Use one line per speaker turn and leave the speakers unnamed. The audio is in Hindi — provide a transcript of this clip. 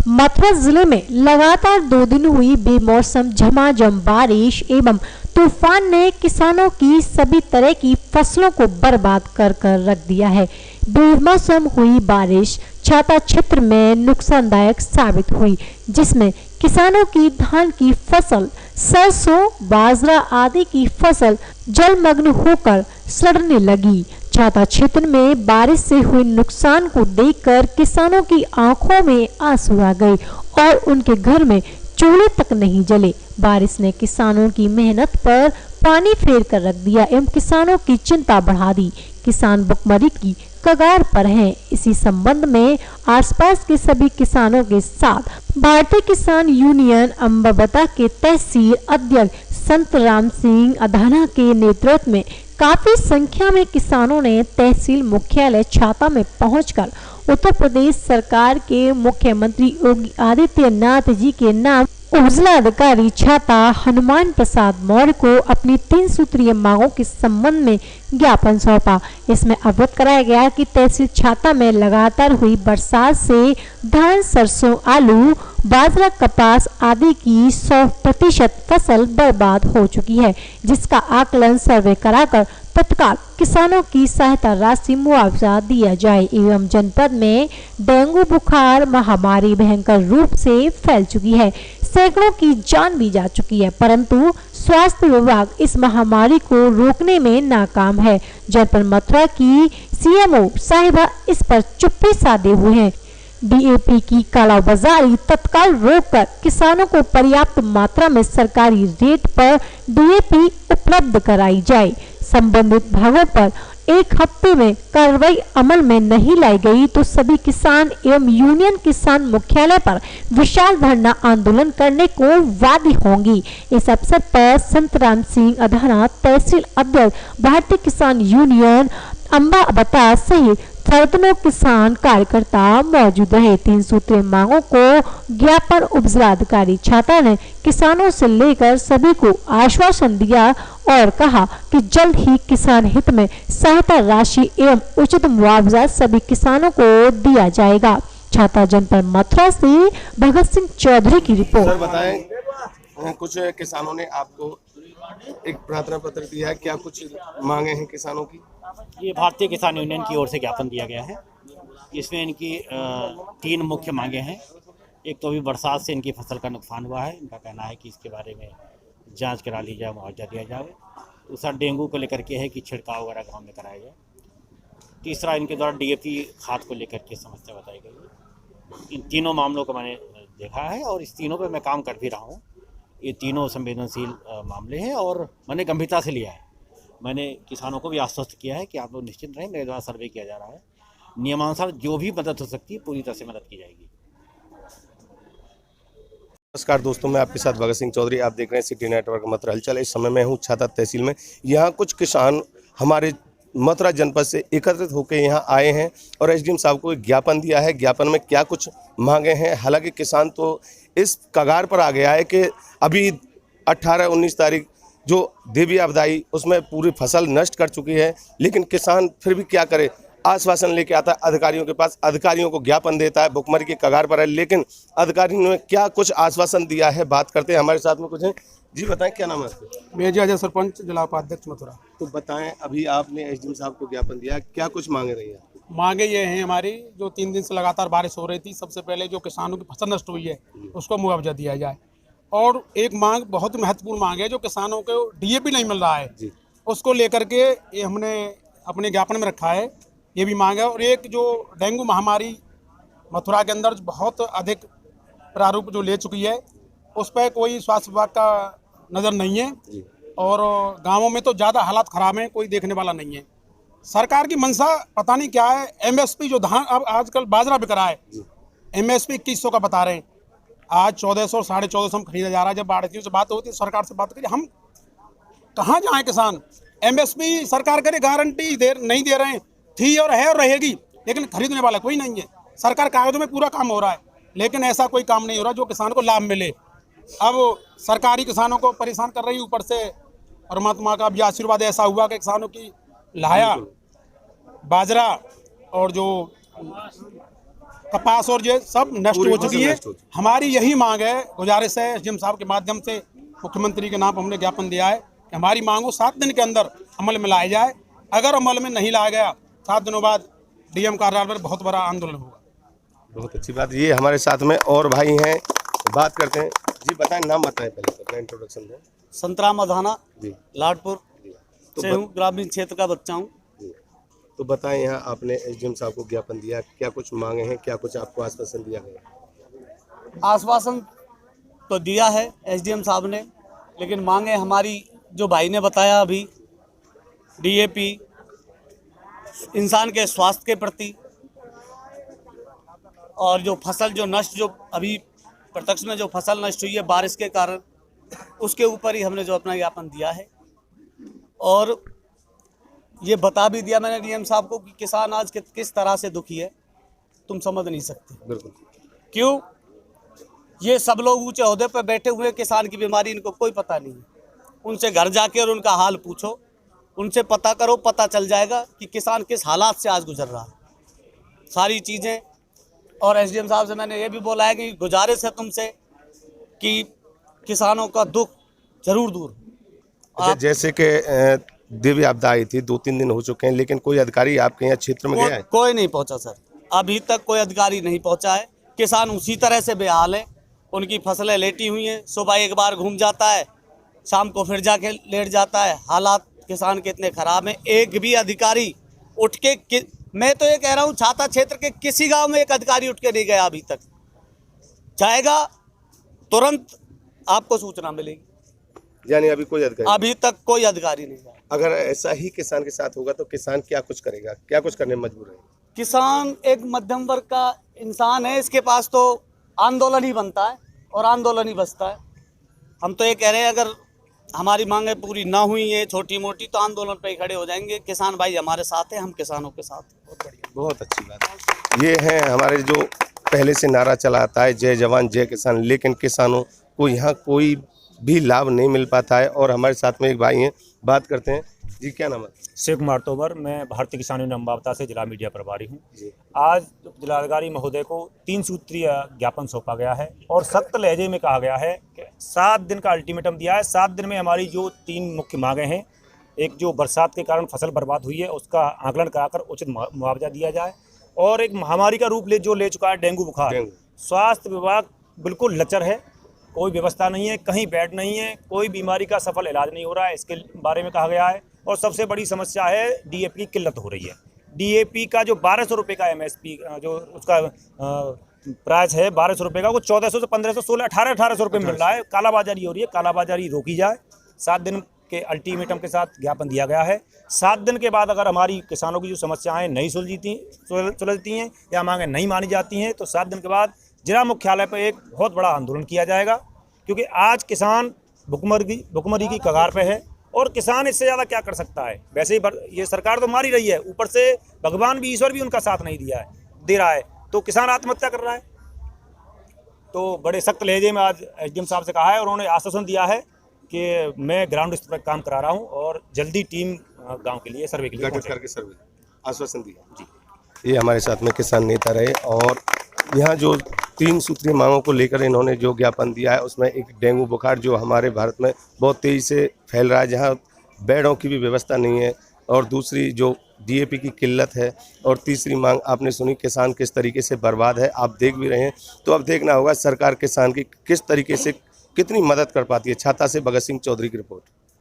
मथुरा जिले में लगातार 2 दिन हुई बेमौसम झमाझम बारिश एवं तूफान ने किसानों की सभी तरह की फसलों को बर्बाद कर रख दिया है। बेमौसम हुई बारिश छाता क्षेत्र में नुकसानदायक साबित हुई, जिसमें किसानों की धान की फसल, सरसों, बाजरा आदि की फसल जलमग्न होकर सड़ने लगी। छाता क्षेत्र में बारिश से हुए नुकसान को देखकर किसानों की आंखों में आंसू आ गए और उनके घर में चूल्हे तक नहीं जले। बारिश ने किसानों की मेहनत पर पानी फेर कर रख दिया एवं किसानों की चिंता बढ़ा दी। किसान भुखमरी की कगार पर हैं। इसी संबंध में आसपास के सभी किसानों के साथ भारतीय किसान यूनियन अंबाबता के तहसील अध्यक्ष संतराम सिंह अधाना के नेतृत्व में काफी संख्या में किसानों ने तहसील मुख्यालय छाता में पहुंचकर उत्तर प्रदेश सरकार के मुख्यमंत्री योगी आदित्यनाथ जी के नाम उपजिलाधिकारी छाता हनुमान प्रसाद मौर्य को अपनी 3 सूत्रीय मांगों के संबंध में ज्ञापन सौंपा। इसमें अवगत कराया गया कि तहसील छाता में लगातार हुई बरसात से धान, सरसों, आलू, बाजरा, कपास आदि की 100% फसल बर्बाद हो चुकी है, जिसका आकलन सर्वे कराकर तत्काल किसानों की सहायता राशि मुआवजा दिया जाए एवं जनपद में डेंगू बुखार महामारी भयंकर रूप से फैल चुकी है। सैकड़ों की जान भी जा चुकी है, परंतु स्वास्थ्य विभाग इस महामारी को रोकने में नाकाम है। जनपद मथुरा की सीएमओ साहिबा इस पर चुप्पी साधे हुए हैं। डीएपी की कालाबाजारी तत्काल रोककर किसानों को पर्याप्त मात्रा में सरकारी रेट पर डीएपी उपलब्ध कराई जाए। संबंधित भागों पर 1 हफ्ते में कार्रवाई अमल में नहीं लाई गई तो सभी किसान एवं यूनियन किसान मुख्यालय पर विशाल धरना आंदोलन करने को वादी होंगी। इस अवसर पर संतराम सिंह अधाना तहसील अध्यक्ष भारतीय किसान यूनियन अंबाबता सहित दर्जनों किसान कार्यकर्ता मौजूद रहे। 3 सूत्रीय मांगों को ज्ञापन उपजिलाधिकारी छाता ने किसानों से लेकर सभी को आश्वासन दिया और कहा कि जल्द ही किसान हित में सहायता राशि एवं उचित मुआवजा सभी किसानों को दिया जाएगा। छाता जनपद मथुरा से भगत सिंह चौधरी की रिपोर्ट।
सर बताएं, कुछ किसानों ने आपको एक प्रार्थना पत्र दिया है, क्या कुछ मांगे हैं किसानों की?
ये भारतीय किसान यूनियन की ओर से ज्ञापन दिया गया है। इसमें इनकी 3 मुख्य मांगे हैं। एक तो अभी बरसात से इनकी फसल का नुकसान हुआ है, इनका कहना है कि इसके बारे में जांच करा ली जाए, मुआवजा दिया जाए। दूसरा डेंगू को लेकर के है कि छिड़काव वगैरह गाँव में कराया जाए। तीसरा इनके द्वारा डीएपी खाद को लेकर के समस्या बताई गई है। इन तीनों मामलों को मैंने देखा है और इस तीनों पर मैं काम कर भी रहा हूँ। ये तीनों संवेदनशील मामले हैं और मैंने गंभीरता से लिया है। मैंने किसानों को भी आश्वस्त किया है कि आप लोग निश्चिंत रहें, मेरे द्वारा सर्वे किया जा रहा है। नियमानुसार जो भी मदद हो सकती है पूरी तरह से मदद की जाएगी।
नमस्कार दोस्तों, मैं आपके साथ भगत सिंह चौधरी। आप देख रहे हैं सिटी नेटवर्क मथुरा हलचल। इस समय मैं हूँ छाता तहसील में। यहाँ कुछ किसान हमारे मथुरा जनपद से एकत्रित होकर यहाँ आए हैं और एसडीएम साहब को एक ज्ञापन दिया है। ज्ञापन में क्या कुछ मांगे हैं? हालांकि किसान तो इस कगार पर आ गया है कि अभी 18-19 तारीख जो देवी आपदा आई उसमें पूरी फसल नष्ट कर चुकी है, लेकिन किसान फिर भी क्या करे, आश्वासन लेके आता है अधिकारियों के पास, अधिकारियों को ज्ञापन देता है, भुखमरी की कगार पर है, लेकिन अधिकारियों ने क्या कुछ आश्वासन दिया है, बात करते हैं। हमारे साथ में कुछ हैं। जी बताएं, क्या नाम है आपका?
मेजर अजय सरपंच जिला उपाध्यक्ष मथुरा।
तो बताएं, अभी आपने एसडीएम साहब को ज्ञापन दिया, क्या कुछ मांगे रही है?
मांगे ये हैं हमारी, जो 3 दिन से लगातार बारिश हो रही थी, सबसे पहले जो किसानों की फसल नष्ट हुई है उसको मुआवजा दिया जाए। और एक मांग बहुत महत्वपूर्ण मांग है, जो किसानों को डीएपी नहीं मिल रहा है जी, उसको लेकर के ये हमने अपने ज्ञापन में रखा है, ये भी मांग है। और एक जो डेंगू महामारी मथुरा के अंदर बहुत अधिक प्रारूप जो ले चुकी है, उस पर कोई स्वास्थ्य विभाग का नज़र नहीं है और गाँवों में तो ज़्यादा हालात ख़राब हैं, कोई देखने वाला नहीं है। सरकार की मंशा पता नहीं क्या है। एमएसपी जो धान, अब आजकल बाजरा बिक रहा है, एमएसपी 2100 का बता रहे हैं, आज 1400 1450 में खरीदा जा रहा है। जब भारतीयों से बात होती है, सरकार से बात करिए, हम कहाँ जाएं किसान? एमएसपी सरकार करे गारंटी नहीं दे रहे हैं, थी और है और रहेगी, लेकिन खरीदने वाला कोई नहीं है। सरकार कागजों में पूरा काम हो रहा है, लेकिन ऐसा कोई काम नहीं हो रहा जो किसान को लाभ मिले। अब सरकारी किसानों को परेशान कर रही, ऊपर से परमात्मा का भी आशीर्वाद ऐसा हुआ कि किसानों की लाया, बाजरा और जो कपास और ये सब नष्ट
पूरी
हो
फसल
चुकी है।
नष्ट हो चुकी।
हमारी यही मांग है, गुजारिश है एसडीएम साहब के माध्यम से, मुख्यमंत्री के नाम हमने ज्ञापन दिया है कि हमारी मांग को 7 दिन के अंदर अमल में लाया जाए। अगर अमल में नहीं लाया गया 7 दिनों बाद डीएम कार्यालय पर बहुत बड़ा आंदोलन होगा।
बहुत अच्छी बात। ये हमारे साथ में और भाई हैं, बात करते हैं। जी बताएं, नाम बताएं, पहले तो अपना इंट्रोडक्शन दें।
संतराम अधाना,
जी
लाडपुर
तो
से हूँ, ग्रामीण क्षेत्र का बच्चा हूँ।
जी तो बताएं, यहाँ आपने एसडीएम साहब को ज्ञापन दिया, क्या कुछ मांगे हैं, क्या कुछ आपको आश्वासन दिया गया?
आश्वासन तो दिया है एसडीएम साहब ने, लेकिन मांगे हमारी जो भाई ने बताया अभी, डीएपी, इंसान के स्वास्थ्य के प्रति, और जो फसल जो नष्ट, जो अभी प्रत्यक्ष में जो फसल नष्ट हुई है बारिश के कारण, उसके ऊपर ही हमने जो अपना ज्ञापन दिया है। और ये बता भी दिया मैंने डीएम साहब को कि किसान आज किस तरह से दुखी है, तुम समझ नहीं सकते।
बिल्कुल।
क्यों? ये सब लोग ऊंचे ओहदे पर बैठे हुए, किसान की बीमारी इनको कोई पता नहीं है। उनसे घर जाके और उनका हाल पूछो, उनसे पता करो, पता चल जाएगा कि किसान किस हालात से आज गुजर रहा है, सारी चीज़ें। और एसडीएम साहब से मैंने ये भी बोला है कि गुजारिश है तुमसे कि किसानों का दुख जरूर दूर हो।
जैसे कि देवी आपदा आई थी, 2-3 दिन हो चुके हैं, लेकिन कोई अधिकारी आपके यहाँ क्षेत्र में गया है?
कोई नहीं पहुंचा सर, अभी तक कोई अधिकारी नहीं पहुंचा है। किसान उसी तरह से बेहाल है, उनकी फसलें लेटी हुई हैं, सुबह एक बार घूम जाता है, शाम को फिर जाके लेट जाता है। हालात किसान के इतने खराब हैं, एक भी अधिकारी उठ के मैं तो ये कह रहा हूँ, छाता क्षेत्र के किसी गांव में एक अधिकारी उठ के नहीं गया अभी तक। जाएगा तुरंत आपको सूचना मिलेगी।
यानी अभी कोई अधिकारी?
अभी तक कोई अधिकारी नहीं गया।
अगर ऐसा ही किसान के साथ होगा तो किसान क्या कुछ करेगा, क्या कुछ करने में मजबूर है?
किसान एक मध्यम वर्ग का इंसान है, इसके पास तो आंदोलन ही बनता है और आंदोलन ही बचता है। हम तो ये कह रहे हैं, अगर हमारी मांगें पूरी ना हुई है छोटी मोटी, तो आंदोलन पे ही खड़े हो जाएंगे। किसान भाई हमारे साथ हैं, हम किसानों के साथ हैं। बहुत बढ़िया,
बहुत अच्छी बात। ये है हमारे जो पहले से नारा चला आता है, जय जवान जय किसान, लेकिन किसानों को यहाँ कोई भी लाभ नहीं मिल पाता है। और हमारे साथ में एक भाई हैं, बात करते हैं। जी क्या नाम है?
शिव कुमार तोमर, मैं भारतीय किसान यूनियन अम्बावता से जिला मीडिया प्रभारी हूँ। आज जिलाधिकारी महोदय को 3 सूत्रीय ज्ञापन सौंपा गया है और सख्त लहजे में कहा गया है कि 7 दिन का अल्टीमेटम दिया है। 7 दिन में हमारी जो 3 मुख्य मांगें हैं, एक जो बरसात के कारण फसल बर्बाद हुई है उसका आंकलन कराकर उचित मुआवजा दिया जाए, और एक महामारी का रूप ले चुका है डेंगू बुखार। स्वास्थ्य विभाग बिल्कुल लचर है, कोई व्यवस्था नहीं है, कहीं बेड नहीं है, कोई बीमारी का सफल इलाज नहीं हो रहा है, इसके बारे में कहा गया है। और सबसे बड़ी समस्या है डीएपी की किल्लत हो रही है। डीएपी का जो 1200 रुपये का एमएसपी जो उसका प्राइस है 1200 रुपये का, वो 1400 से 1500, 16, 1800 रुपये मिल रहा है। कालाबाजारी हो रही है, कालाबाजारी रोकी जाए। 7 दिन के अल्टीमेटम के साथ ज्ञापन दिया गया है। 7 दिन के बाद अगर हमारी किसानों की जो समस्याएं नहीं सुलझती हैं या मांगें नहीं मानी जाती हैं, तो 7 दिन के बाद जिला मुख्यालय पर एक बहुत बड़ा आंदोलन किया जाएगा, क्योंकि आज किसान भुखमरी की कगार पे है और किसान इससे ज़्यादा क्या कर सकता है। वैसे ही ये सरकार तो मार ही रही है, ऊपर से भगवान भी, ईश्वर भी उनका साथ नहीं दे रहा है, तो किसान आत्महत्या कर रहा है। तो बड़े सख्त लहजे में आज एसडीएम साहब से कहा है, और उन्होंने आश्वासन दिया है कि मैं ग्राउंड स्तर पर काम करा रहा हूँ और जल्दी टीम गाँव के लिए सर्वे के लिए
गठित करके सर्वे आश्वासन दिया। जी, ये हमारे साथ में किसान नेता रहे, और यहाँ जो 3 सूत्रीय मांगों को लेकर इन्होंने जो ज्ञापन दिया है, उसमें एक डेंगू बुखार जो हमारे भारत में बहुत तेज़ी से फैल रहा है, जहाँ बेडों की भी व्यवस्था नहीं है, और दूसरी जो डीएपी की किल्लत है, और तीसरी मांग आपने सुनी, किसान किस तरीके से बर्बाद है, आप देख भी रहे हैं। तो अब देखना होगा सरकार किसान की किस तरीके से कितनी मदद कर पाती है। छाता से भगत सिंह चौधरी की रिपोर्ट।